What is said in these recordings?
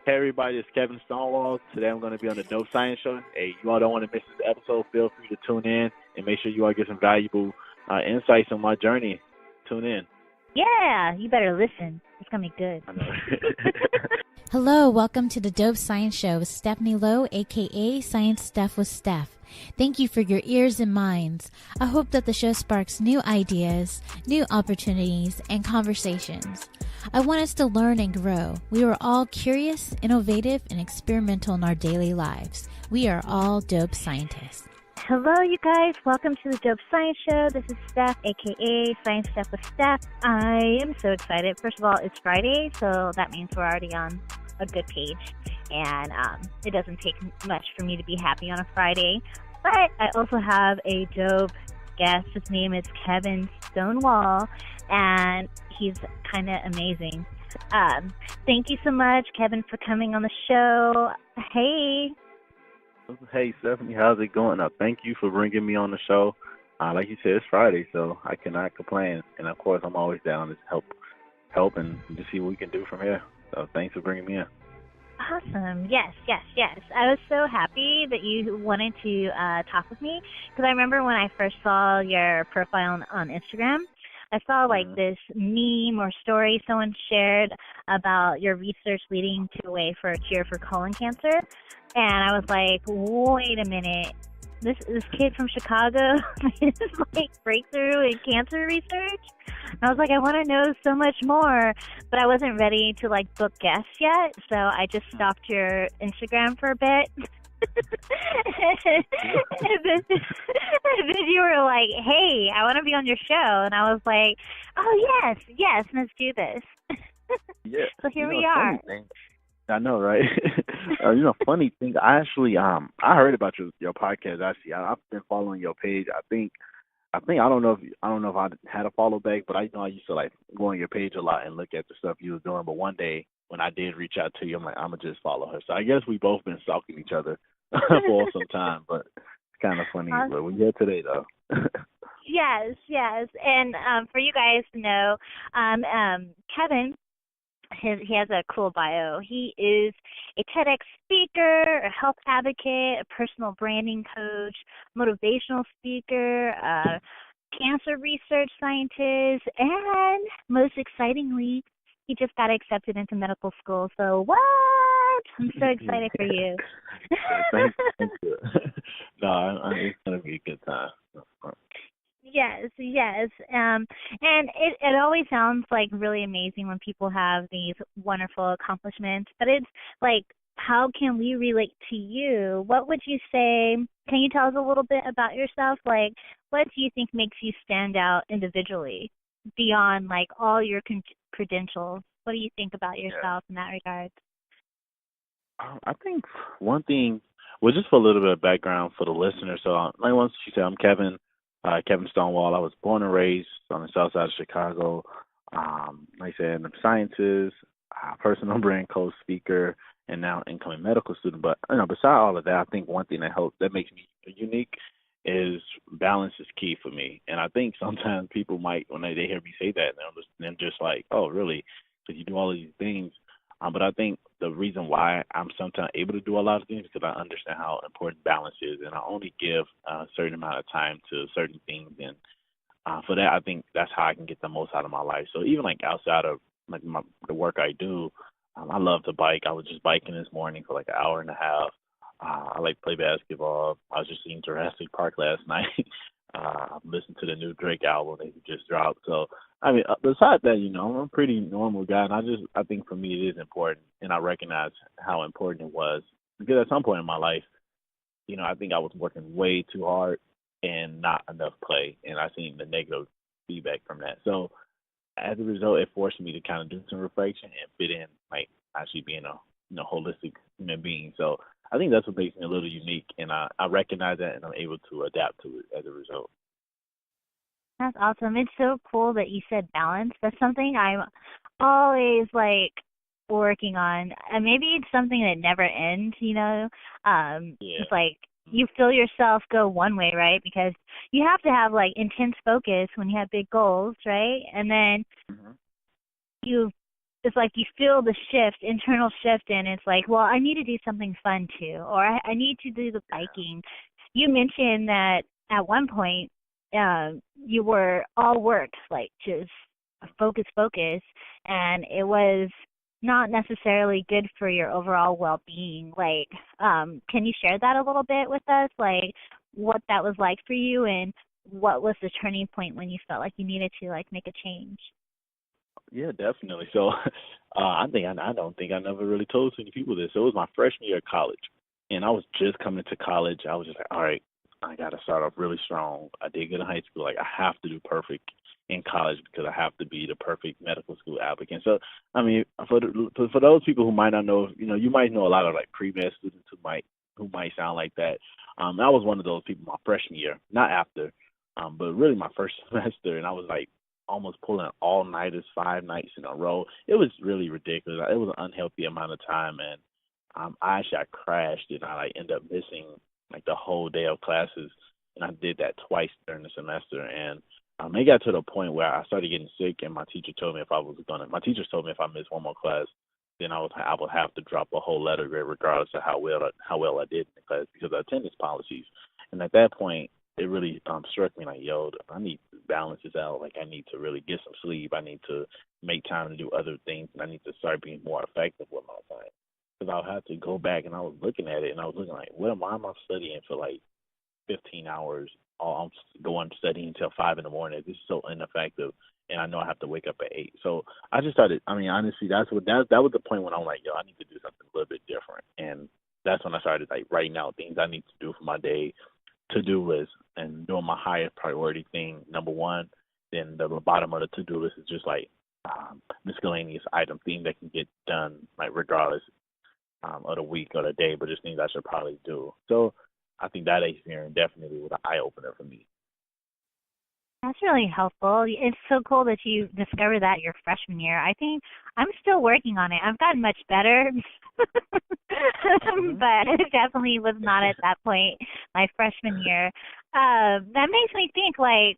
Hey everybody, it's Keven Stonewall. Today I'm going to be on the Dope Science Show. Hey, you all don't want to miss this episode. Feel free to tune in and make sure you all get some valuable insights on my journey. Tune in. Yeah, you better listen. It's going to be good. I know. Hello, welcome to the Dope Science Show with Stephanie Lowe, aka Science Stuff with Steph. Thank you for your ears and minds. I hope that the show sparks new ideas, new opportunities, and conversations. I want us to learn and grow. We are all curious, innovative, and experimental in our daily lives. We are all dope scientists. Hello, you guys. Welcome to the Dope Science Show. This is Steph, a.k.a. Science Stuff with Steph. I am so excited. First of all, it's Friday, so that means we're already on a good page. And it doesn't take much for me to be happy on a Friday. But I also have a dope guest. His name is Keven Stonewall, and he's kind of amazing. Thank you so much, Keven, for coming on the show. Hey. Hey Stephanie, how's it going? Thank you for bringing me on the show. Like you said, it's Friday, so I cannot complain. And of course, I'm always down to help and to see what we can do from here. So thanks for bringing me in. Awesome. Yes. I was so happy that you wanted to talk with me because I remember when I first saw your profile on Instagram, I saw this meme or story someone shared about your research leading to a way for a cure for colon cancer. And I was like, wait a minute. This kid from Chicago made this breakthrough in cancer research. I was like, I want to know so much more, but I wasn't ready to book guests yet, so I just stopped your Instagram for a bit. and then you were like, hey, I want to be on your show, and I was like, oh yes, let's do this. Yeah. So here we are. I know, right? Funny thing. I actually, I heard about your podcast. Actually, I've been following your page. I don't know if I had a follow back, but I know I used to go on your page a lot and look at the stuff you was doing. But one day when I did reach out to you, I'm like, I'm gonna just follow her. So I guess we both been stalking each other for some time. But it's kind of funny. Awesome. But we're here today, though. Yes, and for you guys to know, Keven. He has a cool bio. He is a TEDx speaker, a health advocate, a personal branding coach, motivational speaker, a cancer research scientist, and most excitingly, he just got accepted into medical school. So what? I'm so excited for you. Thank you. No, it's going to be a good time. Yes. And it always sounds really amazing when people have these wonderful accomplishments, but it's how can we relate to you? What would you say? Can you tell us a little bit about yourself? What do you think makes you stand out individually beyond all your credentials? What do you think about yourself in that regard? I think one thing, well, just for a little bit of background for the listener. So, once you said, I'm Keven Stonewall. I was born and raised on the Southside Chicago. Like I said, in the sciences, personal brand coach, speaker, and now incoming medical student. But beside all of that, I think one thing that makes me unique is balance is key for me. And I think sometimes people might, when they hear me say that, they're just like, oh, really? Because you do all of these things. But I think the reason why I'm sometimes able to do a lot of things is because I understand how important balance is, and I only give a certain amount of time to certain things. And for that, I think that's how I can get the most out of my life. So even outside of the work I do, I love to bike. I was just biking this morning for an hour and a half. I like to play basketball. I was just seeing Jurassic Park last night. Listened to the new Drake album that he just dropped. So, besides that, I'm a pretty normal guy, and I think for me it is important, and I recognize how important it was because at some point in my life, I think I was working way too hard and not enough play, and I seen the negative feedback from that. So, as a result, it forced me to kind of do some reflection and fit in, actually being a holistic human being. So, I think that's what makes me a little unique, and I recognize that, and I'm able to adapt to it as a result. That's awesome. It's so cool that you said balance. That's something I'm always working on. And maybe it's something that never ends, It's you feel yourself go one way, right? Because you have to have intense focus when you have big goals, right? And then you it's like you feel the shift, internal shift, and it's like, well, I need to do something fun too, or I need to do the biking. You mentioned that at one point you were all work, like just focus, focus, and it was not necessarily good for your overall well-being. Like, can you share that a little bit with us? Like, what that was like for you, and what was the turning point when you felt like you needed to like make a change? Yeah, definitely. So, I don't think I never really told too many people this. So it was my freshman year of college, and I was just coming to college. I was just like, all right, I got to start off really strong. I did good in high school. Like, I have to do perfect in college because I have to be the perfect medical school applicant. So, I mean, for those people who might not know, you might know a lot of like pre-med students who might sound like that. I was one of those people my freshman year, not after, but really my first semester, and I was like almost pulling all nighters 5 nights in a row. It was really ridiculous. It was an unhealthy amount of time, and I crashed, and I like ended up missing like the whole day of classes, and I did that twice during the semester, and it got to the point where I started getting sick, and my teacher told me my teachers told me if I missed one more class, then I would have to drop a whole letter grade regardless of how well I did in the class because of attendance policies. And at that point, it really struck me like, yo, I need to balance this out. Like, I need to really get some sleep. I need to make time to do other things, and I need to start being more effective with my time. Because I'll have to go back, and I was looking at it, and I was looking like, why am I studying for like 15 hours? I'm going studying until 5 in the morning. This is so ineffective, and I know I have to wake up at 8. So I just started. I mean, honestly, that was the point when I'm like, yo, I need to do something a little bit different, and that's when I started like writing out things I need to do for my day, to-do list, and doing my highest priority thing, number one. Then the bottom of the to-do list is just like miscellaneous item thing that can get done like regardless of the week or the day, but just things I should probably do. So I think that experience definitely was an eye opener for me. That's really helpful. It's so cool that you discovered that your freshman year. I think I'm still working on it. I've gotten much better, Hmm. but it definitely was not at that point my freshman year. That makes me think, like,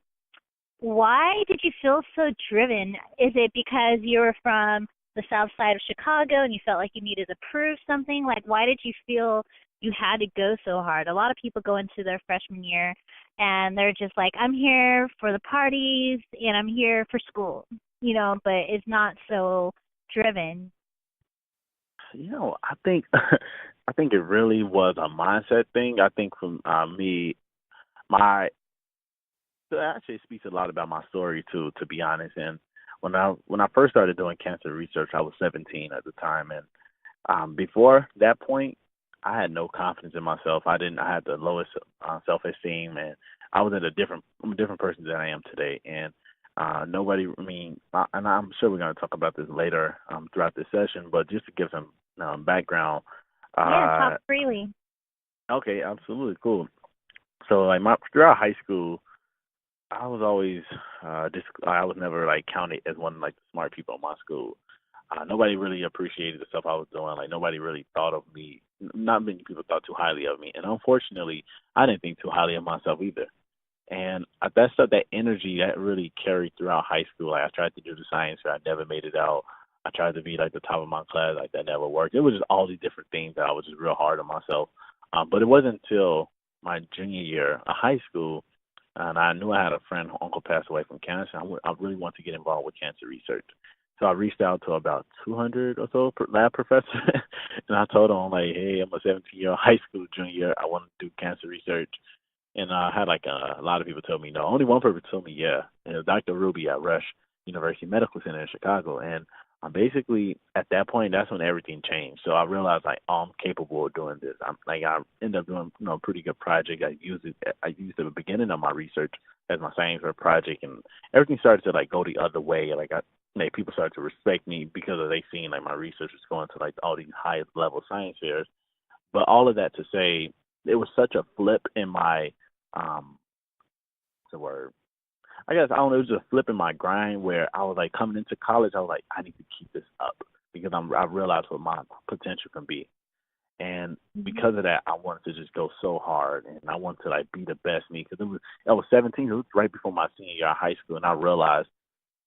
why did you feel so driven? Is it because you were from the South Side of Chicago and you felt like you needed to prove something? Like, why did you feel you had to go so hard? A lot of people go into their freshman year and they're just like, I'm here for the parties and I'm here for school, but it's not so driven. I think I think it really was a mindset thing. I think from me, my so it actually speaks a lot about my story too, to be honest. And when I first started doing cancer research, I was 17 at the time, and before that point, I had no confidence in myself. I had the lowest self-esteem, and I'm a different person than I am today. And nobody, I mean, and I'm sure we're going to talk about this later throughout this session, but just to give some background, Yeah, talk uh, freely. okay, absolutely cool. So like throughout high school, I was always I was never like counted as one of like the smart people in my school. Nobody really appreciated the stuff I was doing. Like nobody really thought of me. Not many people thought too highly of me, and unfortunately, I didn't think too highly of myself either. And that stuff, that energy, that really carried throughout high school. Like I tried to do the science fair, I never made it out. I tried to be like the top of my class, like that never worked. It was just all these different things that I was just real hard on myself. But it wasn't until my junior year of high school, and I knew I had a friend, whose uncle passed away from cancer. I really wanted to get involved with cancer research. So I reached out to about 200 or so lab professors, and I told them like, "Hey, I'm a 17-year-old high school junior. I want to do cancer research." And I had like a lot of people tell me no. Only one person told me yeah. And it was Dr. Ruby at Rush University Medical Center in Chicago. And basically at that point, that's when everything changed. So I realized like, oh, I'm capable of doing this. I ended up doing a pretty good project. I used the beginning of my research as my science fair project, and everything started to like go the other way. Like people started to respect me because of they seen like my research was going to like all these high level science fairs. But all of that to say, it was such a flip in my um what's the word? I guess I don't know, it was just a flip in my grind where I was like coming into college, I was like, I need to keep this up because I realized what my potential can be. And Hmm. because of that, I wanted to just go so hard, and I wanted to like be the best me because I was 17. It was right before my senior year of high school, and I realized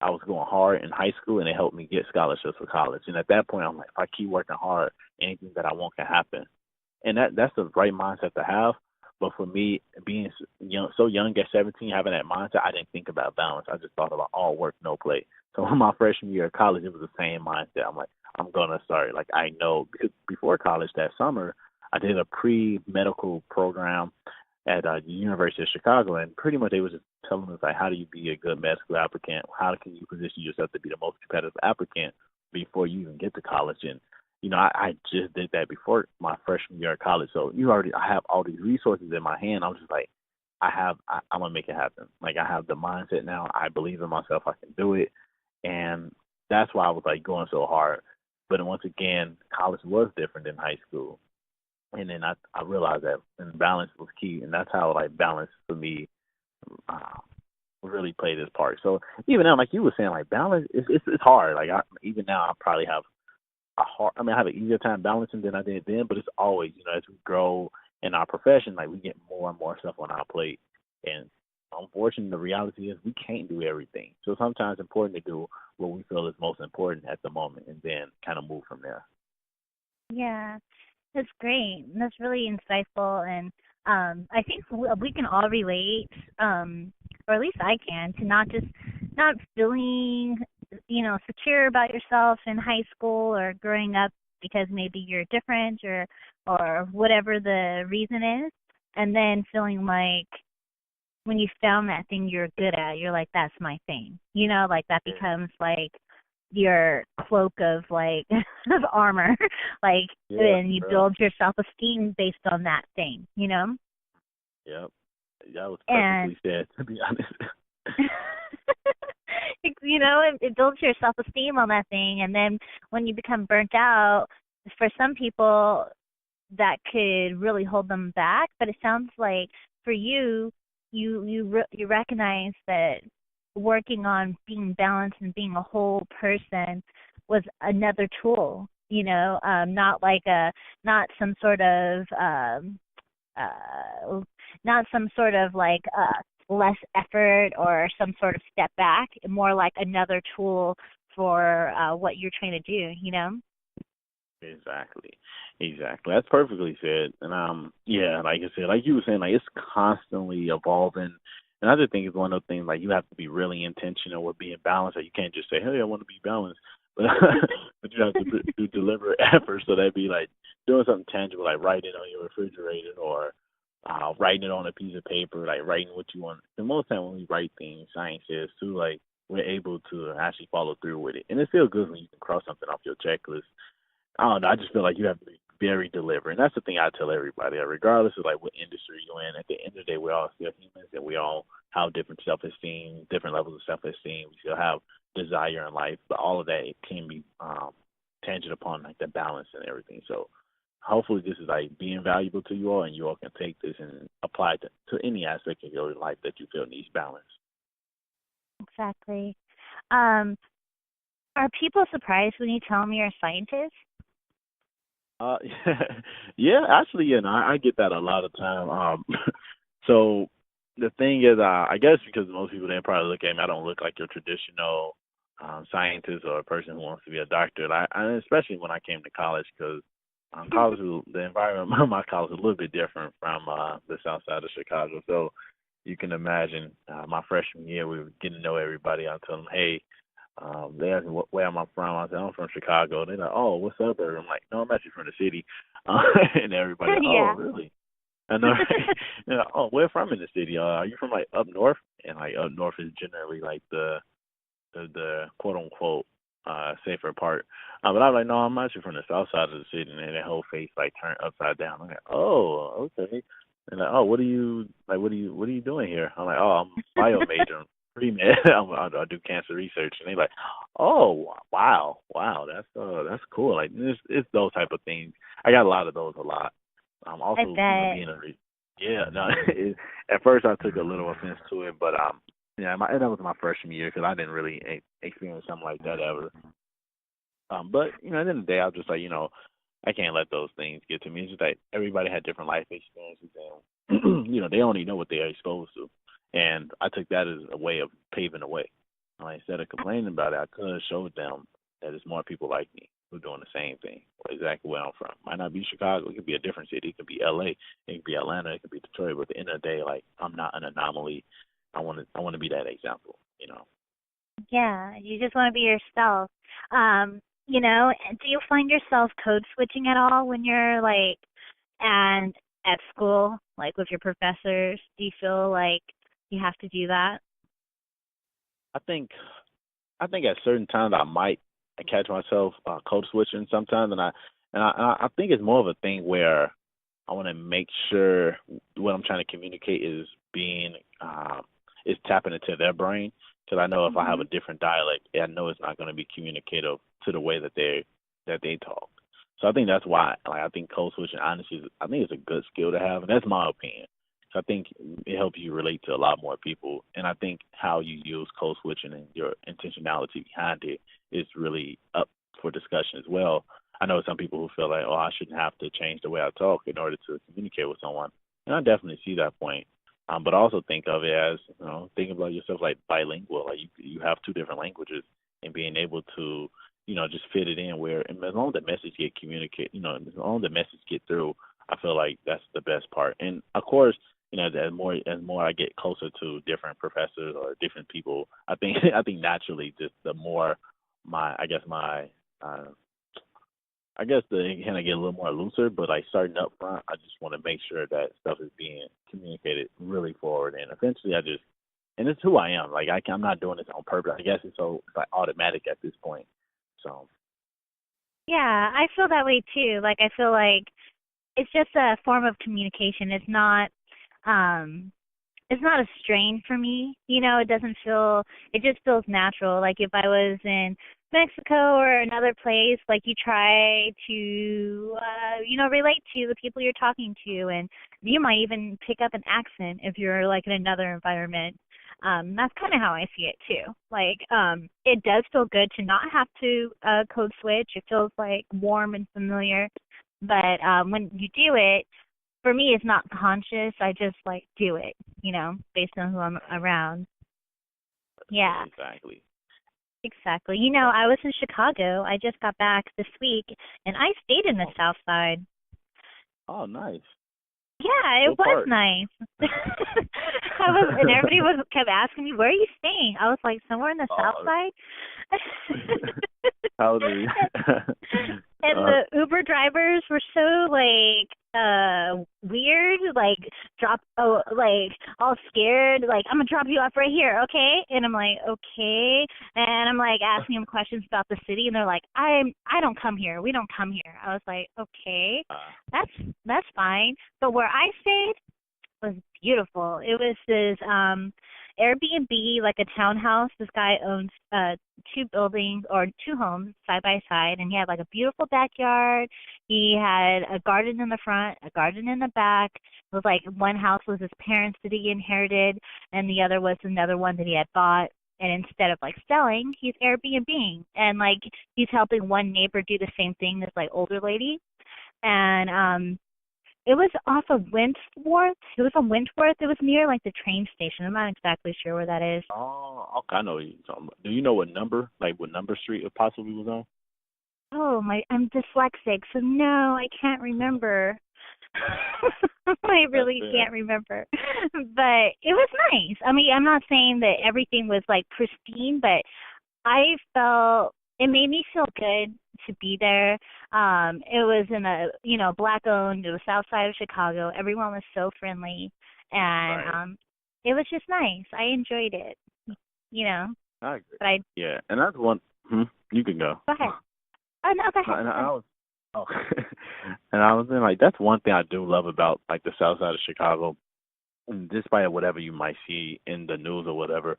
I was going hard in high school, and it helped me get scholarships for college. And at that point, I'm like, if I keep working hard, anything that I want can happen. And that's the right mindset to have. But for me, being young, so young at 17, having that mindset, I didn't think about balance. I just thought about all work, no play. So in my freshman year of college, it was the same mindset. I'm like, I'm gonna start. Like I know because before college that summer, I did a pre-medical program at the University of Chicago, and pretty much they was just telling us like, how do you be a good medical applicant? How can you position yourself to be the most competitive applicant before you even get to college? And I just did that before my freshman year of college. So I have all these resources in my hand. I'm just like, I'm gonna make it happen. Like I have the mindset now. I believe in myself. I can do it, and that's why I was like going so hard. But once again, college was different than high school, and then I realized that and balance was key, and that's how like balance for me uh, really played its part. So even now, like you were saying, like balance it's hard. Like even now, I probably have I have an easier time balancing than I did then, but it's always, as we grow in our profession, like we get more and more stuff on our plate. And unfortunately, the reality is we can't do everything. So sometimes it's important to do what we feel is most important at the moment and then kind of move from there. Yeah, that's great. That's really insightful, and I think we can all relate, or at least I can, to not feeling, secure about yourself in high school or growing up because maybe you're different or whatever the reason is, and then feeling like when you found that thing you're good at, you're like, that's my thing. Like that becomes like your cloak of like of armor. Like Yeah, and you bro. build your self esteem based on that thing. Yep. That was And perfectly said, to be honest. it builds your self esteem on that thing, and then when you become burnt out, for some people that could really hold them back. But it sounds like for you, you recognize that working on being balanced and being a whole person was another tool. Not like not some sort of not some sort of like less effort or some sort of step back, more like another tool for what you're trying to do. Exactly. Exactly. That's perfectly said. And yeah, like I said, like you were saying, like it's constantly evolving. And I just think it's one of those things like you have to be really intentional with being balanced. Like you can't just say, hey, I want to be balanced. But but you have to do deliberate efforts. So that'd be like doing something tangible, like writing on your refrigerator or writing it on a piece of paper, like writing what you want. And most time when we write things, science says too, like we're able to actually follow through with it. And it feels good when you can cross something off your checklist. I don't know. I just feel like you have to be very deliberate. And that's the thing I tell everybody, regardless of like what industry you're in, at the end of the day, we're all still humans and we all have different self-esteem, different levels of self-esteem. We still have desire in life, but all of that it can be tangent upon like the balance and everything. So hopefully this is like being valuable to you all and you all can take this and apply it to any aspect of your life that you feel needs balance. Exactly. Um, are people surprised when you tell them you're a scientist? Uh, yeah, actually, I get that a lot of time. So the thing is, I guess because most people they probably look at me, I don't look like your traditional scientist or a person who wants to be a doctor. And especially when I came to college, because college, the environment of my college is a little bit different from the South Side of Chicago. So you can imagine my freshman year, we were getting to know everybody. I tell them, hey. They asked me where am I from. I said I'm from Chicago. They're like, oh, what suburb? I'm like, no, I'm actually from the city. And everybody, oh, Yeah. really? And they're like, they're like, oh, where from in the city? Are you from like up north? And like up north is generally like the quote unquote safer part. But I was like, no, I'm actually from the south side of the city, and their whole face like turned upside down. I'm like, oh, okay. And like, oh, what are you doing here? I'm like, oh, I'm bio major, pre med. I do cancer research, and they're like, oh, that's cool. Like it's those type of things. I got a lot of those a lot. I Also, bet. being yeah, no. At first, I took a little offense to it, but yeah, and that was my freshman year because I didn't really experience something like that ever. But at the end of the day, I was just like, I can't let those things get to me. It's just like everybody had different life experiences, and they only know what they are exposed to, and I took that as a way of paving the way. Like, instead of complaining about it, I could have showed them that there's more people like me who are doing the same thing, or exactly where I'm from. Might not be Chicago. It could be a different city. It could be L.A. It could be Atlanta. It could be Detroit. But at the end of the day, like, I'm not an anomaly. I want to be that example. You know. Yeah, you just want to be yourself. You know, do you find yourself code switching at all when you're like and at school, like with your professors? Do you feel like you have to do that? I think I think at certain times I might catch myself code switching sometimes, and I think it's more of a thing where I want to make sure what I'm trying to communicate being is tapping into their brain, because I know if I have a Mhm. different dialect, I know it's not going to be communicative to the way that they talk. So I think that's why, like, I think code switching honestly, I think it's a good skill to have, and that's my opinion. So I think it helps you relate to a lot more people, and I think how you use code switching and your intentionality behind it is really up for discussion as well. I know some people who feel like, oh, I shouldn't have to change the way I talk in order to communicate with someone, and I definitely see that point. But I also think of it as, thinking about yourself like bilingual, like you have two different languages, and being able to, just fit it in where, and as long as the message get communicate, as long as the message get through, I feel like that's the best part. And of course, as more I get closer to different professors or different people, I think I think naturally just the more my I guess my uh, I guess the kind of get a little more looser, but like starting up front, I just want to make sure that stuff is being communicated really forward, and eventually and it's who I am. Like I'm not doing this on purpose. I guess it's like automatic at this point. So Yeah, I feel that way too. Like I feel like it's just a form of communication. Um it's not a strain for me. You know, it doesn't feel it just feels natural. Like if I was in Mexico or another place, like you try to relate to the people you're talking to, and you might even pick up an accent if you're like in another environment. That's kind of how I see it too. Like, it does feel good to not have to code switch. It feels like warm and familiar. But when you do it, for me, it's not conscious. I just like do it, based on who I'm around. Yeah, exactly. exactly. You know, I was in Chicago. I just got back this week, and I stayed in the Oh, South Side. oh, nice. Yeah, it What was part? nice. And everybody was kept asking me, "Where are you staying?" I was like, "Somewhere in the South Oh, Side." how did you? And uh, the Uber drivers were so like weird, like like all scared, like I'm gonna drop you off right here, okay? And I'm like, okay. And I'm like asking them questions about the city, and they're like, I don't come here. We don't come here. I was like, okay, uh, that's that's fine. But where I stayed was beautiful. It was this Airbnb, like a townhouse. This guy owns two buildings or two homes side by side, and he had like a beautiful backyard. He had a garden in the front, a garden in the back. It was like one house was his parents that he inherited, and the other was another one that he had bought. And instead of like selling, he's Airbnb, and like he's helping one neighbor do the same thing, this like older lady. And it was off of Wentworth. It was on Wentworth. It was near like the train station. I'm not exactly sure where that is. oh, okay, I know what you're talking about. Do you know what number street it possibly was on? Oh my, I'm dyslexic, so no, I can't remember. I That's really fair. can't remember. But it was nice. I mean, I'm not saying that everything was like pristine, but I felt it made me feel good to be there. It was in a black owned. It was south side of Chicago. Everyone was so friendly, and Right. it was just nice. I enjoyed it. You know, I agree. but I Yeah, and that's one. You can go. go ahead. Oh no, go No, ahead. and Go ahead. I was. Oh, and I was in like that's one thing I do love about like the South Side of Chicago. And despite whatever you might see in the news or whatever,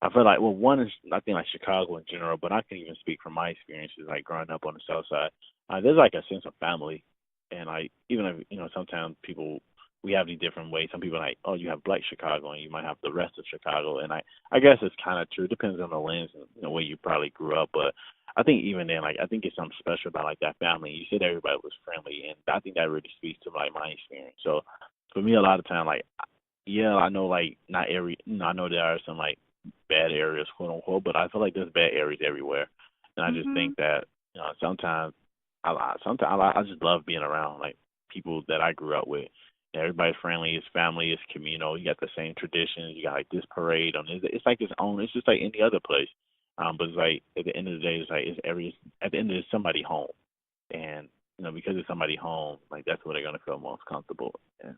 I feel like one is I think like Chicago in general, but I can even speak from my experiences like growing up on the South Side. There's like a sense of family, and like even if sometimes people we have these different ways. Some people are like, oh, you have Black Chicago, and you might have the rest of Chicago, and I guess it's kind of true. It depends on the lens and where you probably grew up, but I think even then, like I think it's something special about like that family. You said everybody was friendly, and I think that really speaks to like my experience. So for me, a lot of time, like yeah, I know like not every, I know there are some like bad areas, quote unquote, but I feel like there's bad areas everywhere, and I just Mhm. think that sometimes I just love being around like people that I grew up with. Everybody's friendly, it's family, it's communal. You got the same traditions. You got like this parade on it. It's like its own. It's just like any other place. But it's like at the end of the day, it's like at the end of it, it's somebody home, and because it's somebody home, like that's where they're gonna feel most comfortable. And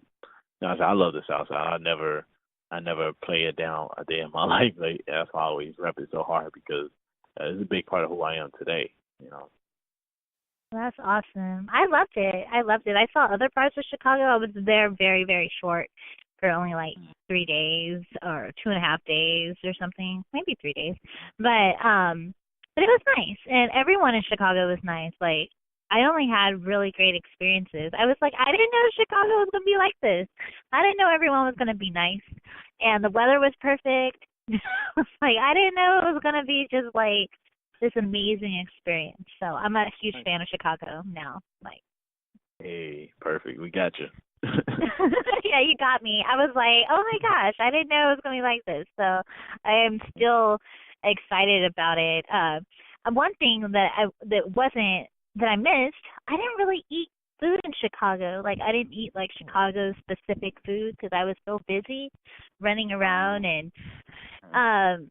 I love the South Side. I never play it down a day in my life. Like that's why I always rep it so hard because it's a big part of who I am today. You know. That's awesome. I loved it. I loved it. I saw other parts of Chicago. I was there very, very short for only like 3 days or 2.5 days or something, maybe 3 days. But it was nice, and everyone in Chicago was nice. Like I only had really great experiences. I was like, I didn't know Chicago was gonna be like this. I didn't know everyone was gonna be nice, and the weather was perfect. Like I didn't know it was gonna be just like this amazing experience. So I'm a huge fan of Chicago now. Like, Hey, perfect. We got you. yeah, you got me. I was like, oh my gosh, I didn't know it was gonna be like this. So I am still excited about it. One thing that I missed, I didn't really eat food in Chicago. Like I didn't eat like Chicago specific food because I was so busy running around and um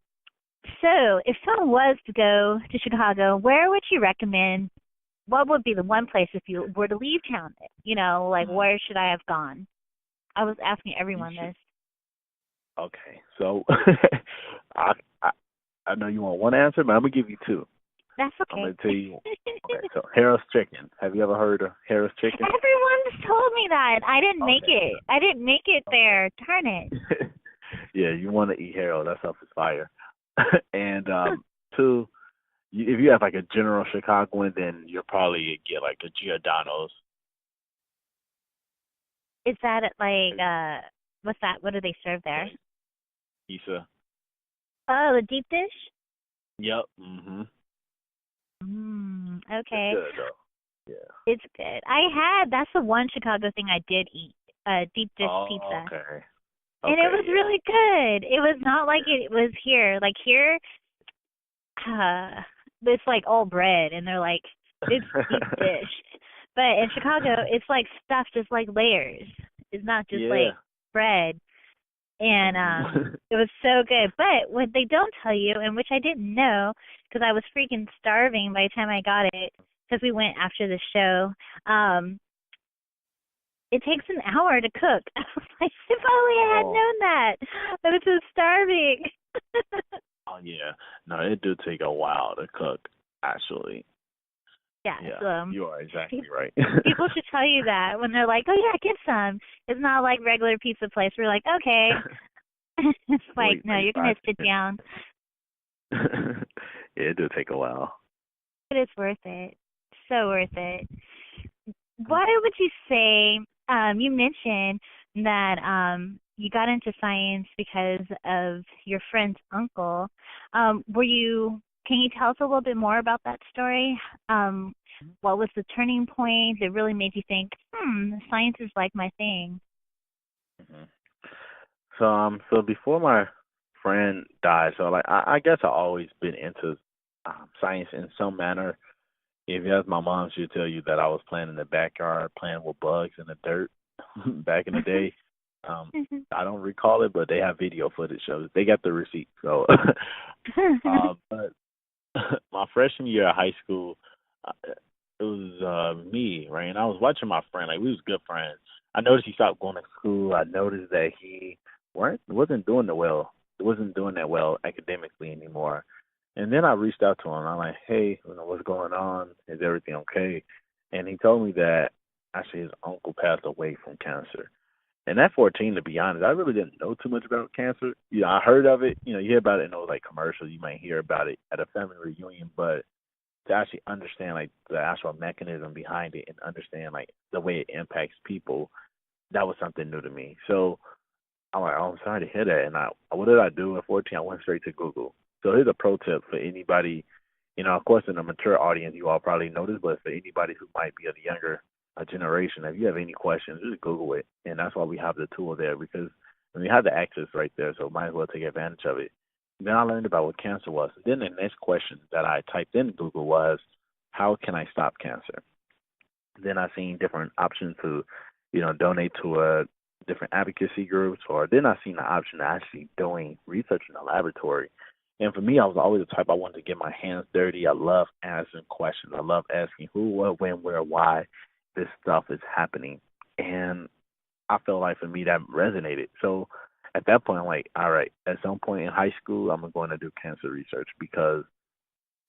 so, if someone was to go to Chicago, where would you recommend? What would be the one place if you were to leave town? Like where should I have gone? I was asking You everyone should. this. Okay, so I, I I know you want one answer, but I'm gonna give you two. That's I'm okay. gonna tell you. Okay, so Harris Chicken. Have you ever heard of Harris Chicken? Everyone's told me that. I didn't make Okay. it. I didn't make it there. Darn it. Yeah, you want to eat Harold. That stuff is fire. And two, if you have like a general Chicagoan, then you'll probably get like a Giordano's. Is that like what's that? What do they serve there? Like pizza. Oh, the deep dish? Yep. Mhm. It's Okay. good though. Yeah. It's good. That's the one Chicago thing I did eat. Deep dish Oh, pizza. okay. And it Okay, was yeah. really good. It was not like it was here. Like here, uh, it's like all bread, and they're like, it's deep dish. But in Chicago, it's like stuffed, just like layers. It's not just Yeah. like bread. And Mhm. it was so good. But what they don't tell you, and which I didn't know, because I was freaking starving by the time I got it, because we went after the show. Um, it takes an hour to cook. I was like, if only I had Oh. known that. I was so starving. Oh yeah. No, it do take a while to cook, actually. Yeah, Yeah. so You are exactly right. people should tell you that when they're like, oh yeah, get some. It's not like regular pizza place. We're like, okay. It's like, Wait no, like you're gonna five sit down. Yeah, it do take a while. But it's worth it. So worth it. Mm. What would you say? You mentioned that you got into science because of your friend's uncle. Were you? Can you tell us a little bit more about that story? What was the turning point that really made you think, science is like my thing? Mhm. So before my friend died, so like I guess I always been into science in some manner. If you ask my mom, she'll tell you that I was playing in the backyard, playing with bugs in the dirt back in the day. Um, I don't recall it, but they have video footage of it. They got the receipt. So, but my freshman year of high school, it was me, right? And I was watching my friend. Like we was good friends. I noticed he stopped going to school. I noticed that he wasn't doing the well. Wasn't doing that well academically anymore. And then I reached out to him. I'm like, hey, what's going on? Is everything okay? And he told me that actually his uncle passed away from cancer. And at 14, to be honest, I really didn't know too much about cancer. I heard of it. You hear about it in those like commercials. You might hear about it at a family reunion, but to actually understand like the actual mechanism behind it and understand like the way it impacts people, that was something new to me. So I'm like, oh, I'm sorry to hear that. And what did I do at 14? I went straight to Google. So here's a pro tip for anybody. Of course, in a mature audience, you all probably know this, but for anybody who might be of the younger generation, if you have any questions, just Google it. And that's why we have the tool there because we have the access right there. So might as well take advantage of it. Then I learned about what cancer was. Then the next question that I typed in Google was, how can I stop cancer? Then I seen different options to, donate to a different advocacy groups, or then I seen the option of actually doing research in the laboratory. And for me, I was always the type I wanted to get my hands dirty. I love answering questions. I love asking who, what, when, where, why this stuff is happening. And I felt like for me that resonated. So at that point, I'm like, all right, at some point in high school, I'm going to do cancer research because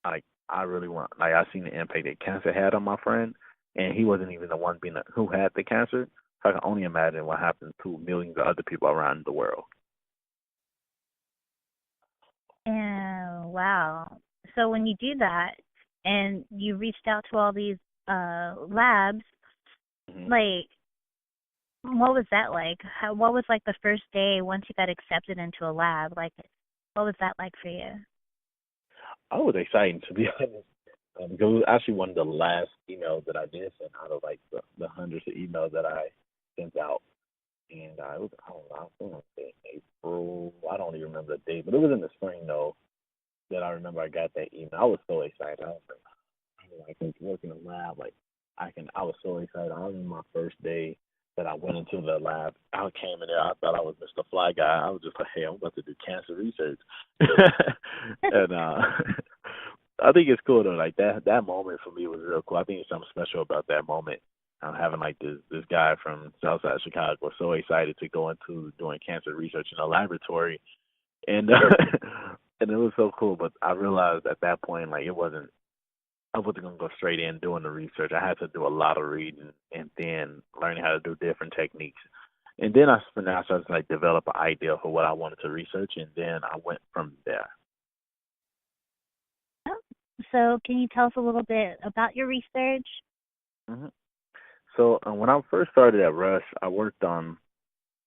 I really want, I seen the impact that cancer had on my friend, and he wasn't even the one who had the cancer. So I can only imagine what happened to millions of other people around the world. And wow. So when you do that and you reached out to all these labs, Hmm. like what was that like? What was like the first day once you got accepted into a lab? Like what was that like for you? I was excited to be honest, because it was actually one of the last emails that I did send out of like the hundreds of emails that I sent out. And it was, I don't know, I want to say April. I don't even remember the date, but it was in the spring though that I remember I got that email. I was so excited. I was like, I can work in the lab. Like I was so excited. I remember my first day that I went into the lab. I came in there. I thought I was Mr. Fly Guy. I was just like, hey, I'm about to do cancer research. And I think it's cool though. Like that moment for me was real cool. I think it's something special about that moment. Having like this guy from Southside Chicago so excited to go into doing cancer research in a laboratory, and and it was so cool. But I realized at that point, like I wasn't gonna go straight in doing the research. I had to do a lot of reading and then learning how to do different techniques. And then I started to like develop an idea for what I wanted to research, and then I went from there. Oh, so can you tell us a little bit about your research? Hmm. So when I first started at Rush, I worked on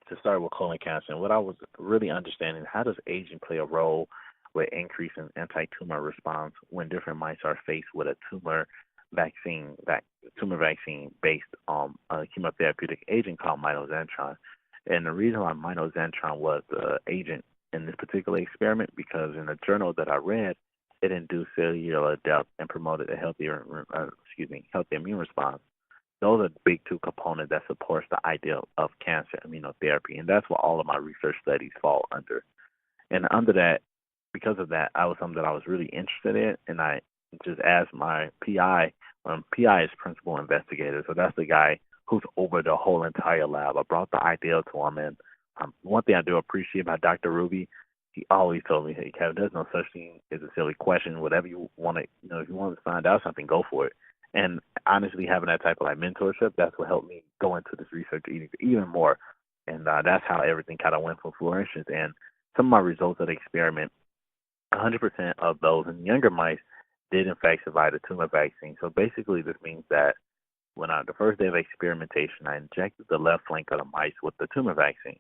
to start with colon cancer. And what I was really understanding, how does aging play a role with increasing anti-tumor response when different mice are faced with a tumor vaccine based on a chemotherapeutic agent called mitoxantrone. And the reason why mitoxantrone was the agent in this particular experiment, because in the journal that I read, it induced cellular death and promoted a healthy immune response. Those are the big two components that supports the idea of cancer immunotherapy, and that's what all of my research studies fall under. And under that, because of that, I was something that I was really interested in, and I just asked my PI. PI is principal investigator, so that's the guy who's over the whole entire lab. I brought the idea to him, and one thing I do appreciate about Dr. Ruby, he always told me, "Hey, Kevin, there's no such thing as a silly question. Whatever you want to, if you want to find out something, go for it." And honestly, having that type of like mentorship, that's what helped me go into this research even more. And that's how everything kind of went from flourishes. And some of my results of the experiment, 100% of those in younger mice did in fact survive the tumor vaccine. So basically, this means that the first day of experimentation, I injected the left flank of the mice with the tumor vaccine.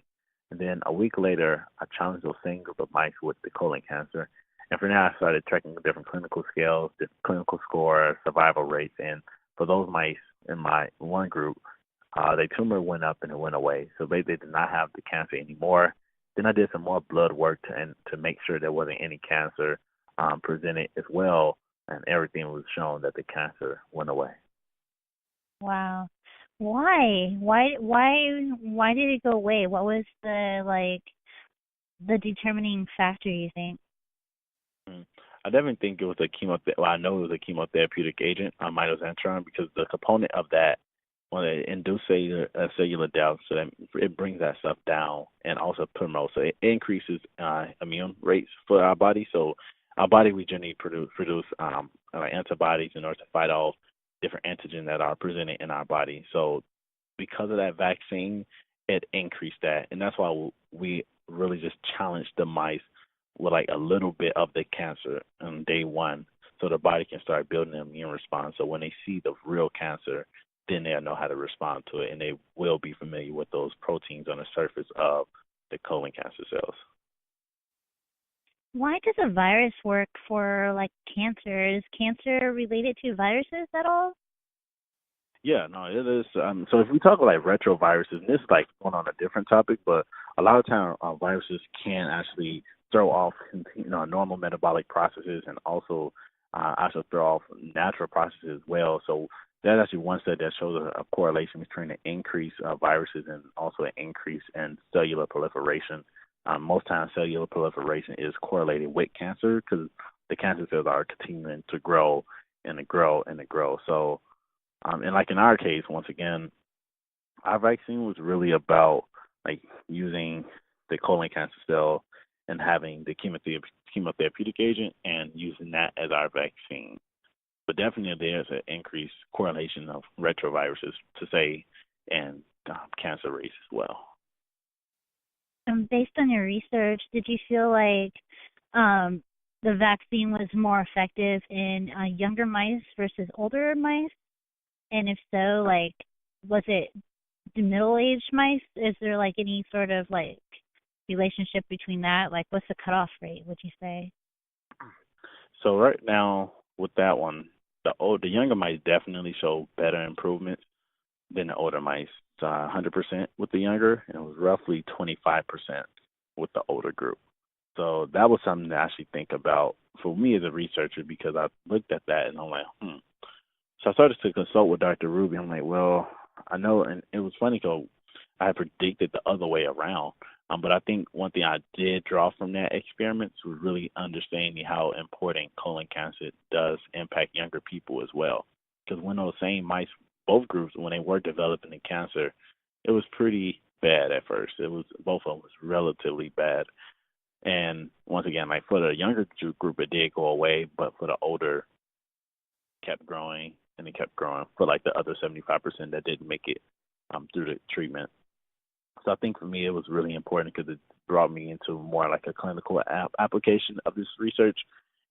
And then a week later, I challenged those same group of mice with the colon cancer. And from there, I started tracking different clinical scales, different clinical scores, survival rates. And for those mice in my one group, their tumor went up and it went away. So they did not have the cancer anymore. Then I did some more blood work to make sure there wasn't any cancer presented as well. And everything was shown that the cancer went away. Wow. Why? Why did it go away? What was the determining factor, you think? Mm. I definitely think it was a Well, I know it was a chemotherapeutic agent, mitoxantrone, because the component of that, when it induces cellular death, so that it brings that stuff down and also promotes. So it increases immune rates for our body. So our body, we generally produce like antibodies in order to fight off different antigens that are presented in our body. So because of that vaccine, it increased that, and that's why we really just challenged the mice with like a little bit of the cancer on day one, so the body can start building an immune response. So when they see the real cancer, then they'll know how to respond to it, and they will be familiar with those proteins on the surface of the colon cancer cells. Why does a virus work for like cancer? Is cancer related to viruses at all? Yeah, no, it is. So if we talk about like retroviruses, and this is like going on a different topic, but a lot of time viruses can actually throw off normal metabolic processes, and also throw off natural processes as well. So there's actually one study that shows a correlation between an increase of viruses and also an increase in cellular proliferation. Most times, cellular proliferation is correlated with cancer because the cancer cells are continuing to grow and to grow and to grow. So, and like in our case, once again, our vaccine was really about like using the colon cancer cell and having the chemotherapeutic agent and using that as our vaccine. But definitely there's an increased correlation of retroviruses to say and cancer rates as well. Based on your research, did you feel like the vaccine was more effective in younger mice versus older mice? And if so, like, was it the middle-aged mice? Is there like any sort of like relationship between that? Like, what's the cutoff rate, would you say? So right now with that one, the younger mice definitely show better improvements than the older mice. 100% with the younger, and it was roughly 25% with the older group. So that was something to actually think about for me as a researcher because I looked at that and I'm like, So I started to consult with Dr. Ruby. I'm like, well, I know, and it was funny because I had predicted the other way around. But I think one thing I did draw from that experiment was really understanding how important colon cancer does impact younger people as well. Because when those same mice, both groups, when they were developing the cancer, it was pretty bad at first. It was both of them was relatively bad. And once again, like for the younger group, it did go away, but for the older, kept growing and it kept growing for like the other 75% that didn't make it through the treatment. So I think for me it was really important because it brought me into more like a clinical application of this research.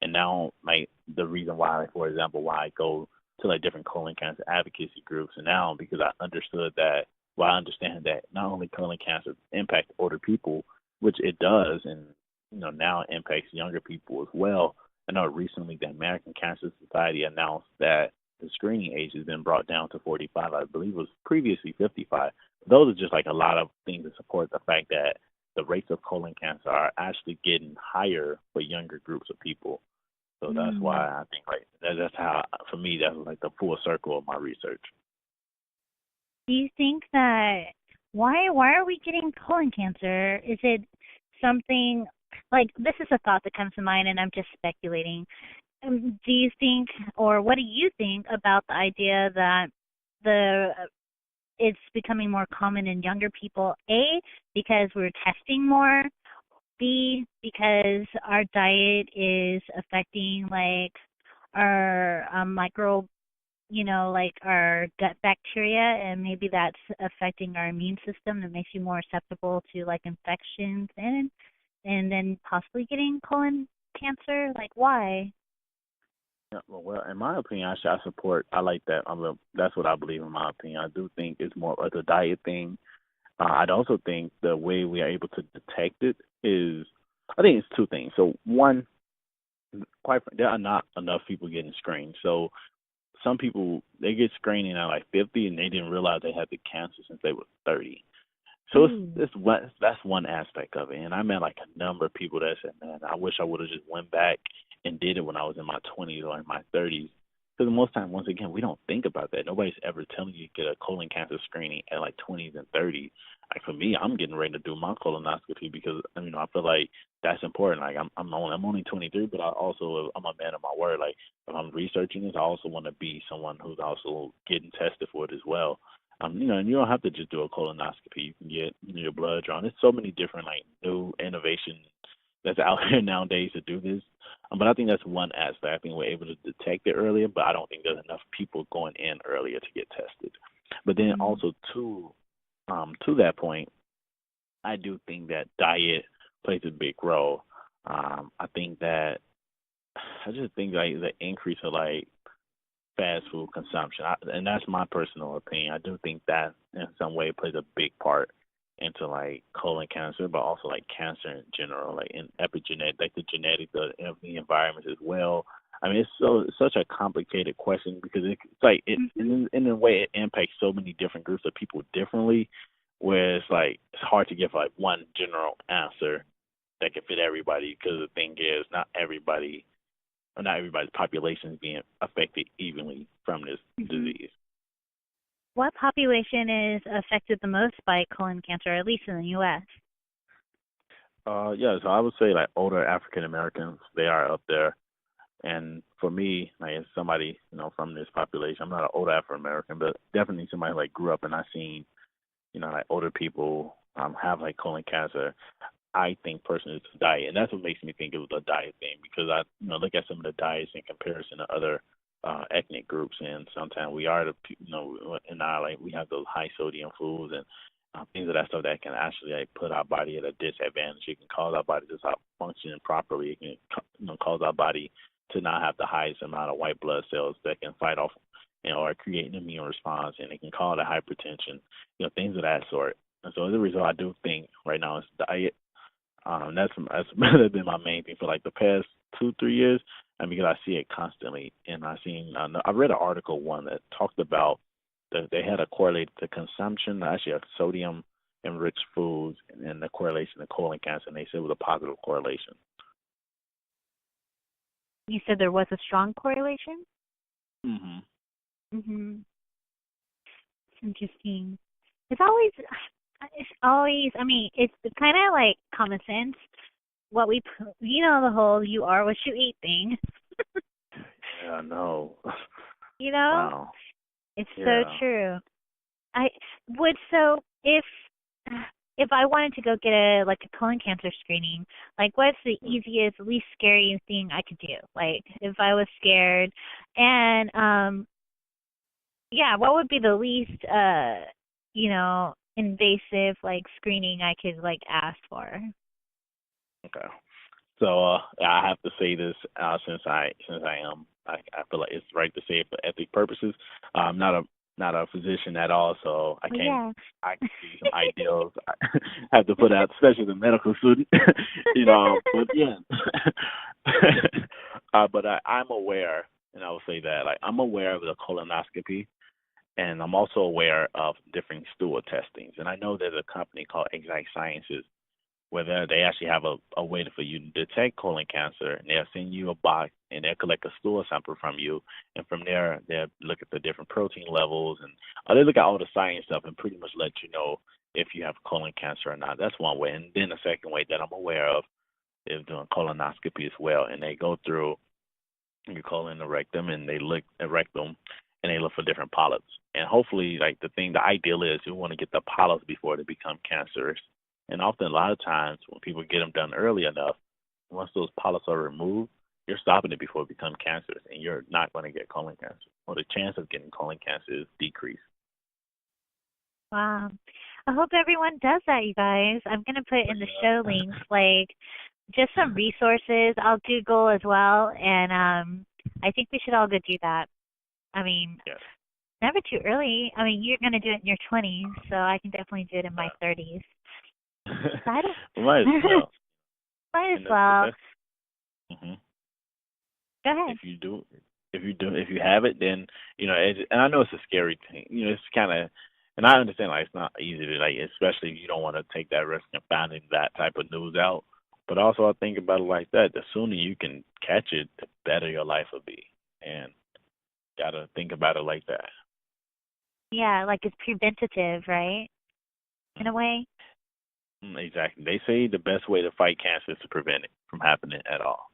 And now like the reason why, like, for example, why I go to like different colon cancer advocacy groups, and now because I understood that, well, I understand that not only colon cancer impacts older people, which it does, and now it impacts younger people as well. I know recently the American Cancer Society announced that the screening age has been brought down to 45. I believe it was previously 55. Those are just like a lot of things to support the fact that the rates of colon cancer are actually getting higher for younger groups of people. So that's why I think like that's how, for me, that's like the full circle of my research. Do you think that why are we getting colon cancer? Is it something like, this is a thought that comes to mind, and I'm just speculating. Do you think, or what do you think about the idea that it's becoming more common in younger people? A, because we're testing more. B, because our diet is affecting like our like our gut bacteria, and maybe that's affecting our immune system that makes you more susceptible to like infections and then possibly getting colon cancer. Like, why? Yeah, well, in my opinion, I like that. That's what I believe in my opinion. I do think it's more of a diet thing. I'd also think the way we are able to detect it is, I think it's two things. So one, there are not enough people getting screened. So some people, they get screening at like 50 and they didn't realize they had the cancer since they were 30. So that's one aspect of it. And I met like a number of people that said, man, I wish I would have just went back and did it when I was in my 20s or in my 30s. Because most time, once again, we don't think about that. Nobody's ever telling you to get a colon cancer screening at like 20s and 30s. Like for me, I'm getting ready to do my colonoscopy because I feel like that's important. Like I'm only 23, but I'm a man of my word. Like if I'm researching this, I also want to be someone who's also getting tested for it as well. And you don't have to just do a colonoscopy. You can get your blood drawn. There's so many different like new innovation that's out here nowadays to do this. But I think that's one aspect. I think we're able to detect it earlier, but I don't think there's enough people going in earlier to get tested. But then also to that point, I do think that diet plays a big role. I think that I just think like the increase of like fast food consumption, and that's my personal opinion. I do think that in some way plays a big part into like colon cancer, but also like cancer in general, like in epigenetic, like the genetics of the environment as well. It's such a complicated question because it's like in a way it impacts so many different groups of people differently, where it's like it's hard to give like one general answer. that can fit everybody. Because the thing is, not everybody's population is being affected evenly from this Hmm. disease. What population is affected the most by colon cancer, at least in the U.S.? Yeah, so I would say like older African Americans, they are up there. And for me, like as somebody, from this population, I'm not an older African American, but definitely somebody like grew up and I seen, like older people have like colon cancer. I think personally it's a diet, and that's what makes me think it was a diet thing because I, look at some of the diets in comparison to other ethnic groups, and sometimes we are in our like we have those high sodium foods and things of that stuff that can actually like put our body at a disadvantage. It can cause our body to stop functioning properly. It can cause our body to not have the highest amount of white blood cells that can fight off, or create an immune response, and it can cause a hypertension, things of that sort. And so as a result, I do think right now it's diet. That's that's been my main thing for like the past 2 3 years, and because I see it constantly, and I read an article one that talked about that they had a correlated the consumption actually of sodium enriched foods and the correlation to colon cancer, and they said it was a positive correlation. You said there was a strong correlation? Mhm. Mhm. It's interesting. It's always, it's always. I mean, it's kind of like common sense. What we, the whole "you are what you eat" thing. Yeah, no. You know, Wow. it's so Yeah. true. I would so if I wanted to go get a colon cancer screening, like what's the easiest, least scary thing I could do? Like if I was scared, and yeah, what would be the least invasive like screening I could like ask for? Okay. So I have to say this since I am I feel like it's right to say it for ethic purposes. I'm not a physician at all, so Oh yeah. I can give you some ideals. I have to put out, especially as a medical student, But yeah, but I'm aware, and I will say that like I'm aware of the colonoscopy, and I'm also aware of different stool testings, and I know there's a company called Exact Sciences where they actually have a way for you to detect colon cancer, and they'll send you a box and they'll collect a stool sample from you, and from there they'll look at the different protein levels and they look at all the science stuff and pretty much let you know if you have colon cancer or not. That's one way, and then the second way that I'm aware of is doing colonoscopy as well, and they go through your colon and the rectum, and they look at rectum, and they look for different polyps. And hopefully, like the ideal is you want to get the polyps before they become cancerous. And often, a lot of times, when people get them done early enough, once those polyps are removed, you're stopping it before it becomes cancerous, and you're not going to get colon cancer. Or the chance of getting colon cancer is decreased. Wow. I hope everyone does that, you guys. I'm gonna put in the show Yeah. links, like just some resources. I'll Google as well, and I think we should all go do that. I mean, Yes. never too early. I mean, you're gonna do it in your 20s, so I can definitely do it in my 30s. I don't. We might as well. Might as And the well. best. Hmm. Go ahead. If you have it, then and I know it's a scary thing. It's kind of, and I understand like it's not easy to like, especially if you don't want to take that risk of finding that type of news out. But also, I think about it like that: the sooner you can catch it, the better your life will be. And gotta think about it like that. Yeah, like it's preventative, right? In a way. Exactly. They say the best way to fight cancer is to prevent it from happening at all.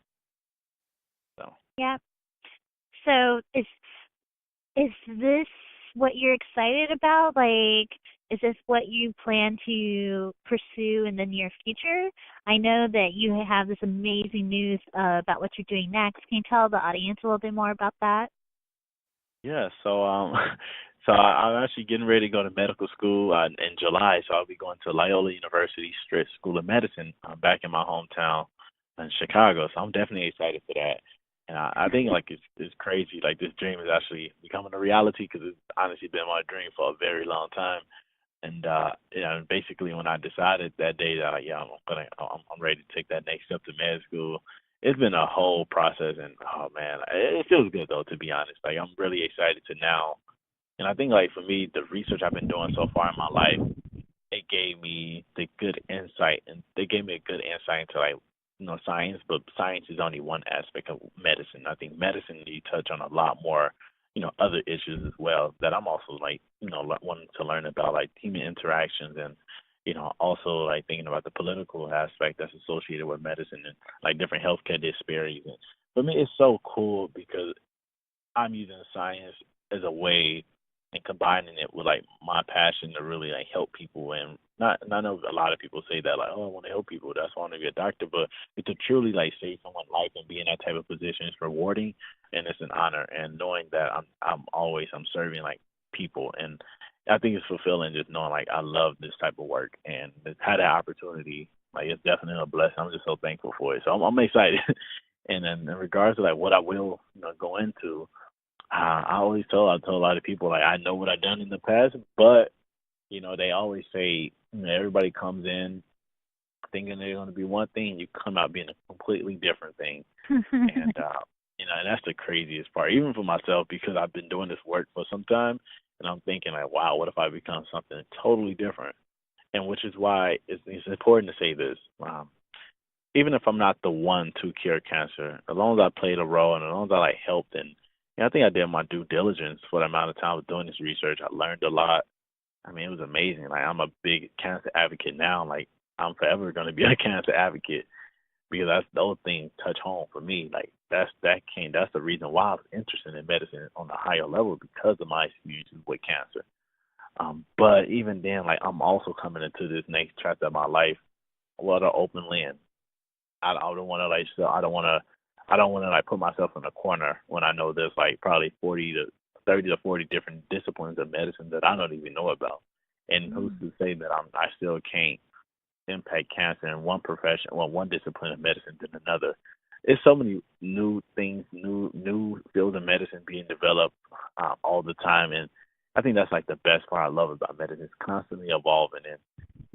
So. Yeah. So is this what you're excited about? Like, is this what you plan to pursue in the near future? I know that you have this amazing news about what you're doing next. Can you tell the audience a little bit more about that? Yeah, so I'm actually getting ready to go to medical school in July. So I'll be going to Loyola University Stritz School of Medicine back in my hometown in Chicago. So I'm definitely excited for that. And I think like it's crazy. Like this dream is actually becoming a reality because it's honestly been my dream for a very long time. And basically when I decided that day that yeah, I'm ready to take that next step to med school. It's been a whole process, and oh man, it feels good though, to be honest. Like I'm really excited to now, and I think like for me, the research I've been doing so far in my life, it gave me the good insight, and they gave me a good insight into like science, but science is only one aspect of medicine. I think medicine you touch on a lot more, other issues as well that I'm also like wanting to learn about, like human interactions, and also like thinking about the political aspect that's associated with medicine and like different healthcare disparities. And for me, it's so cool because I'm using science as a way and combining it with like my passion to really like help people. And not I know a lot of people say that like, oh, I want to help people, that's why I want to be a doctor, but to truly like save someone's life and be in that type of position is rewarding, and it's an honor. And knowing that I'm serving like people, and I think it's fulfilling just knowing like I love this type of work and to have that opportunity. Like it's definitely a blessing. I'm just so thankful for it. So I'm excited. And then in regards to like what I will go into, I tell a lot of people like I know what I've done in the past, but they always say everybody comes in thinking they're going to be one thing, you come out being a completely different thing, and and that's the craziest part, even for myself, because I've been doing this work for some time, and I'm thinking like, wow, what if I become something totally different? And which is why it's important to say this. Even if I'm not the one to cure cancer, as long as I played a role and as long as I like helped, and I think I did my due diligence for the amount of time I was doing this research. I learned a lot. I mean, it was amazing. Like I'm a big cancer advocate now. Like I'm forever going to be a cancer advocate because that's those things touch home for me. Like that's the reason why I was interested in medicine on a higher level because of my experiences with cancer. But even then, like I'm also coming into this next chapter of my life with an open lens. I don't want to like so I don't want to like put myself in a corner when I know there's like probably 30 to 40 different disciplines of medicine that I don't even know about. And who's to say that I still can't impact cancer in one profession, well, one discipline of medicine than another. There's so many new things, new fields of medicine being developed all the time, and I think that's like the best part I love about medicine. It's constantly evolving, and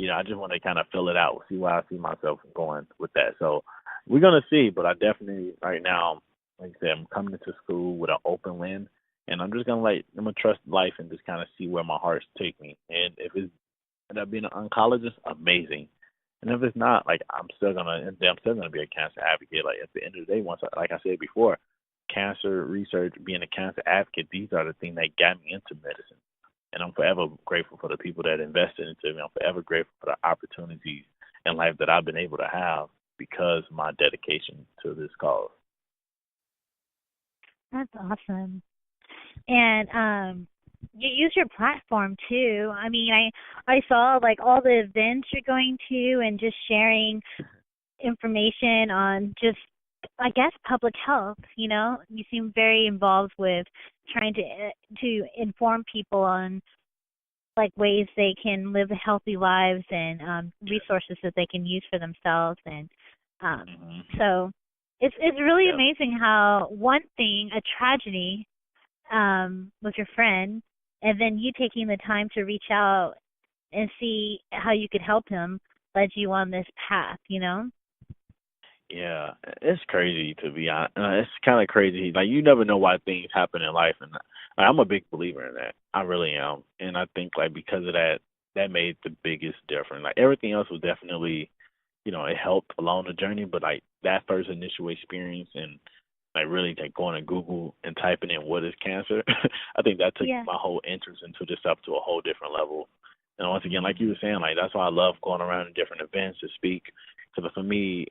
I just want to kind of fill it out, see where I see myself going with that. So we're gonna see, but I definitely right now, like I said, I'm coming into school with an open lens, and I'm gonna trust life and just kind of see where my hearts take me. And if it's end up being an oncologist, amazing. And if it's not, like I'm still gonna be a cancer advocate. Like at the end of the day, like I said before, cancer research, being a cancer advocate, these are the things that got me into medicine. And I'm forever grateful for the people that invested into me. I'm forever grateful for the opportunities in life that I've been able to have because of my dedication to this cause. That's awesome. And you use your platform too. I mean, I saw like all the events you're going to and just sharing information on just I guess public health, You seem very involved with trying to inform people on like ways they can live healthy lives and resources that they can use for themselves and so it's really Yeah. amazing how one thing, a tragedy, with your friend, and then you taking the time to reach out and see how you could help him led you on this path. Yeah, it's crazy to be honest. It's kind of crazy. Like you never know why things happen in life, and I'm a big believer in that. I really am, and I think like because of that, that made the biggest difference. Like everything else was definitely, it helped along the journey, but like that first initial experience and like really like going to Google and typing in what is cancer, I think that took Yeah. my whole interest into this stuff to a whole different level. And once again, like you were saying, like that's why I love going around to different events to speak. Because for me,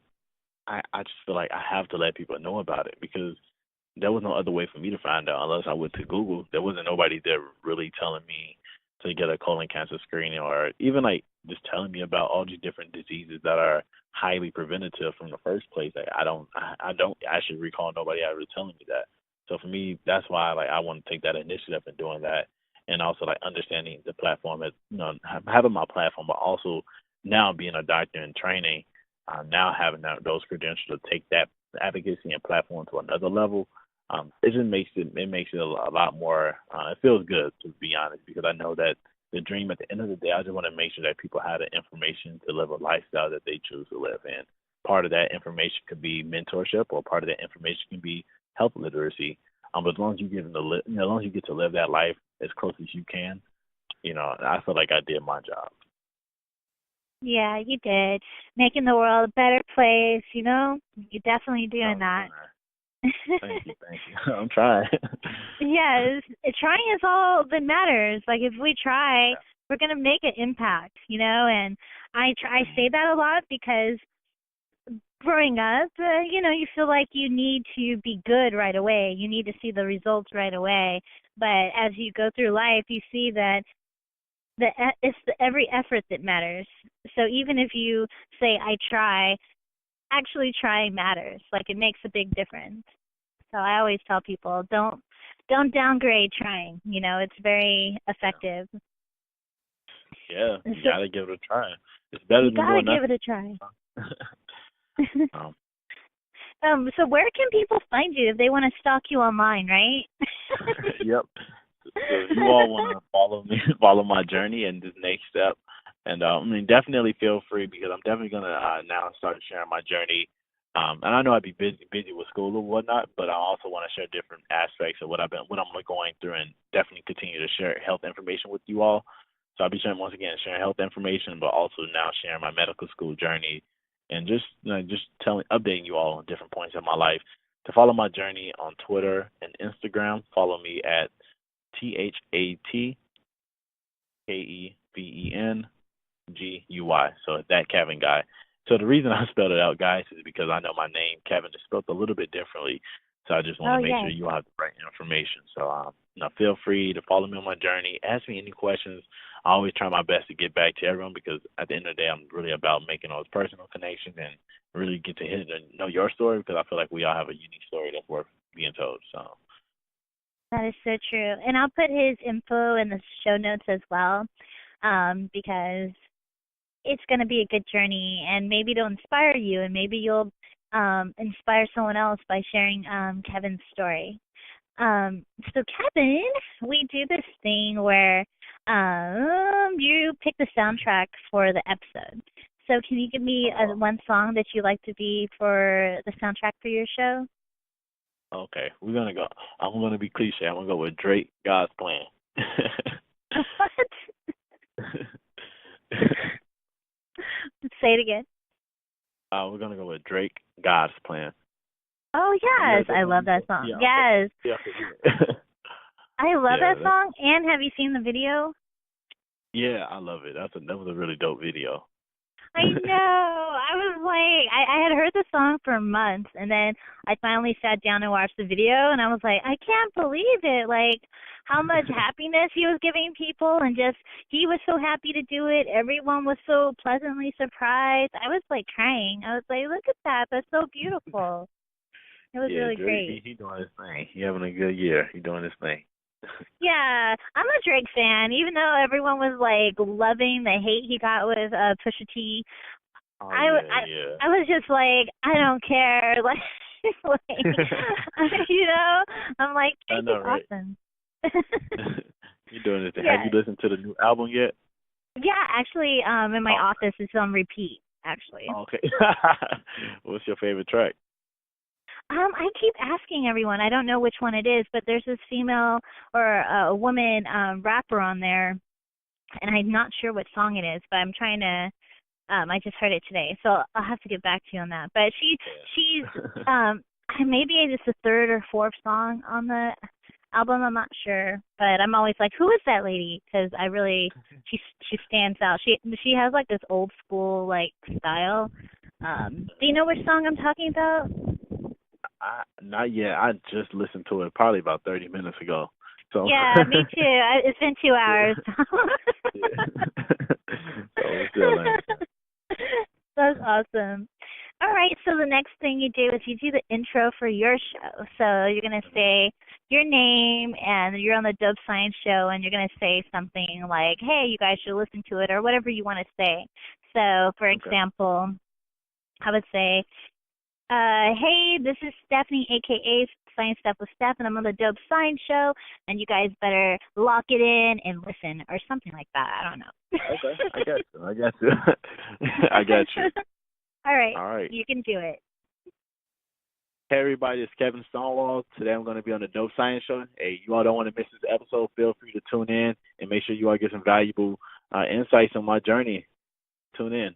I just feel like I have to let people know about it because there was no other way for me to find out unless I went to Google. There wasn't nobody there really telling me to get a colon cancer screening or even like just telling me about all these different diseases that are highly preventative from the first place. Like I don't actually recall nobody ever telling me that. So for me, that's why like I want to take that initiative in doing that, and also like understanding the platform as having my platform, but also now being a doctor in training, now having those credentials to take that advocacy and platform to another level, it just makes it a lot more. It feels good to be honest because I know that the dream at the end of the day, I just want to make sure that people have the information to live a lifestyle that they choose to live. And part of that information could be mentorship, or part of that information can be health literacy. But as long as you get as long as you get to live that life as close as you can, I feel like I did my job. Yeah, you did. Making the world a better place, you know? You're definitely doing I'm that. trying. Thank you, thank you. I'm trying. Yes, trying is all that matters. Like if we try, Yeah. we're gonna make an impact, you know. And I say that a lot because growing up, you feel like you need to be good right away. You need to see the results right away. But as you go through life, you see that it's every effort that matters. So even if you say I try, actually trying matters. Like it makes a big difference. So I always tell people don't downgrade trying. You know, it's very effective. Yeah, you So gotta give it a try. It's better you than gotta doing give it a nothing. try. um, So where can people find you if they want to stalk you online, right? yep. So if you all want to follow me, follow my journey and this next step, and definitely feel free because I'm definitely gonna now start sharing my journey. And I know I'd be busy with school or whatnot, but I also want to share different aspects of what I'm going through, and definitely continue to share health information with you all. So I'll be sharing once again sharing health information, but also now sharing my medical school journey, and just updating you all on different points of my life. To follow my journey on Twitter and Instagram, follow me at ThatKevenGuy. So that Kevin guy. So the reason I spelled it out, guys, is because I know my name, Kevin, is spelled a little bit differently. So I just want Oh to make sure yes. you all have the right information. So feel free to follow me on my journey. Ask me any questions. I always try my best to get back to everyone because at the end of the day, I'm really about making those personal connections and really get to hit and know your story because I feel like we all have a unique story that's worth being told. So That is so true. And I'll put his info in the show notes as well, because it's going to be a good journey and maybe it'll inspire you and maybe you'll inspire someone else by sharing Kevin's story. So Kevin, we do this thing where you pick the soundtrack for the episode. So can you give me one song that you like to be for the soundtrack for your show? okay, we're gonna go. I'm gonna be cliche. I'm gonna go with Drake, God's Plan. What? Say it again. We're gonna go with Drake, God's Plan. Oh Have you yes, heard that I song love that before? song. Yeah. Okay. Yes, Yeah. Okay. I love Yeah. that song. And have you seen the video? Yeah. I love it. That was a really dope video. I know. I was like, I had heard the song for months, and then I finally sat down and watched the video, and I was like, I can't believe it. Like, how much happiness he was giving people, and just, he was so happy to do it. Everyone was so pleasantly surprised. I was like crying. I was like, look at that. That's so beautiful. It was Yeah, really Drake. great. He doing his thing. He having a good year. He doing his thing. Yeah, I'm a Drake fan. Even though everyone was like loving the hate he got with Pusha T, Oh I, yeah, I yeah. I was just like, I don't care. I'm like, I Drake know, is right? awesome. You doing this thing. Have Yeah, you listened to the new album yet? yeah. Actually, in my Oh, office, it's on repeat. Actually, okay. What's your favorite track? I keep asking everyone. I don't know which one it is, but there's this female or a woman rapper on there, and I'm not sure what song it is, but I'm trying to. I just heard it today, so I'll have to get back to you on that. But she's Yeah. maybe it's the third or fourth song on the album. I'm not sure, but I'm always like, who is that lady? Because she stands out. She has like this old school like style. Do you know which song I'm talking about? Not yet. I just listened to it probably about 30 minutes ago. So Yeah, me too. It's been 2 hours. yeah, yeah. So we still learning. That's awesome. All right, so the next thing you do is you do the intro for your show. So you're going to say your name and you're on the Dope Science Show and you're going to say something like, hey, you guys should listen to it or whatever you want to say. So, for Okay. example, I would say, hey, this is Stephanie, aka Science Stuff with Steph, and I'm on the Dope Science Show, and you guys better lock it in and listen, or something like that. I don't know. Okay. I got you. I got you. I got you. All right, All right. you can do it. Hey everybody, it's Keven Stonewall. Today I'm going to be on the Dope Science Show. Hey, you all don't want to miss this episode. Feel free to tune in and make sure you all get some valuable insights on my journey. tune in.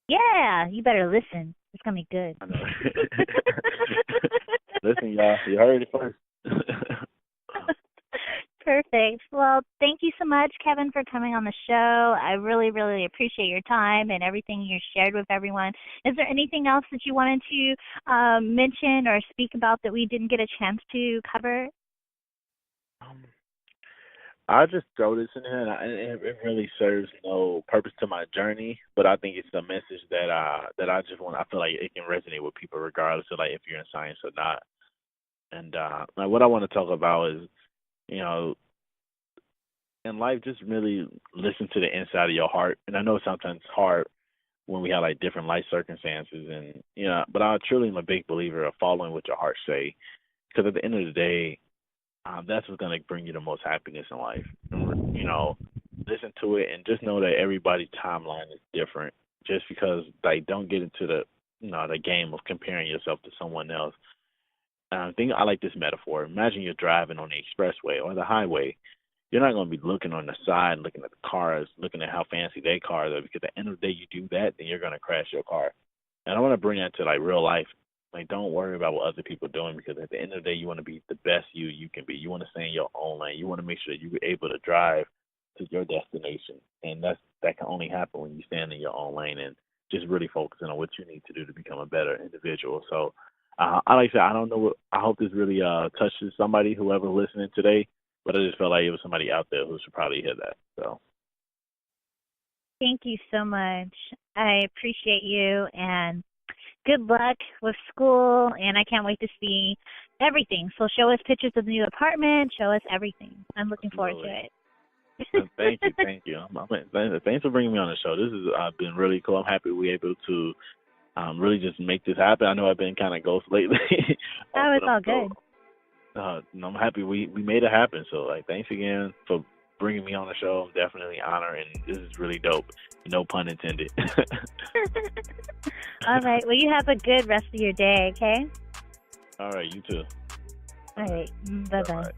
Yeah, you better listen. It's gonna be good. I know. Listen, y'all, you heard it first. Perfect. Well, thank you so much, Keven, for coming on the show. I really, really appreciate your time and everything you shared with everyone. Is there anything else that you wanted to mention or speak about that we didn't get a chance to cover? I just throw this in here, and it really serves no purpose to my journey. But I think it's a message that I just want. I feel like it can resonate with people, regardless of like if you're in science or not. And like what I want to talk about is, you know, in life, just really listen to the inside of your heart. And I know sometimes it's hard when we have like different life circumstances, and but I truly am a big believer of following what your heart say, because at the end of the day, that's what's going to bring you the most happiness in life. Listen to it and just know that everybody's timeline is different. Just because like don't get into the game of comparing yourself to someone else. I think I like this metaphor. Imagine you're driving on the expressway or the highway. You're not going to be looking on the side, looking at the cars, looking at how fancy their cars are, because at the end of the day, you do that, then you're going to crash your car. And I want to bring that to like real life. Like, don't worry about what other people are doing, because at the end of the day, you want to be the best you can be. You want to stay in your own lane. You want to make sure that you're able to drive to your destination, and that can only happen when you stand in your own lane and just really focusing on what you need to do to become a better individual. So, I like I said, I don't know. I hope this really touches somebody, whoever's listening today. But I just felt like it was somebody out there who should probably hear that. So, thank you so much. I appreciate you, and good luck with school. And I can't wait to see everything. So show us pictures of the new apartment. Show us everything. I'm looking forward to it. Thank you. Thanks for bringing me on the show. This has been really cool. I'm happy we were able to really just make this happen. I know I've been kind of ghost lately. Oh, it's all good. I'm happy we made it happen. So, like, thanks again for bringing me on the show. I'm definitely honored, and this is really dope. No pun intended. All right. Well, you have a good rest of your day, okay? All right, you too. All right. Bye-bye. All right.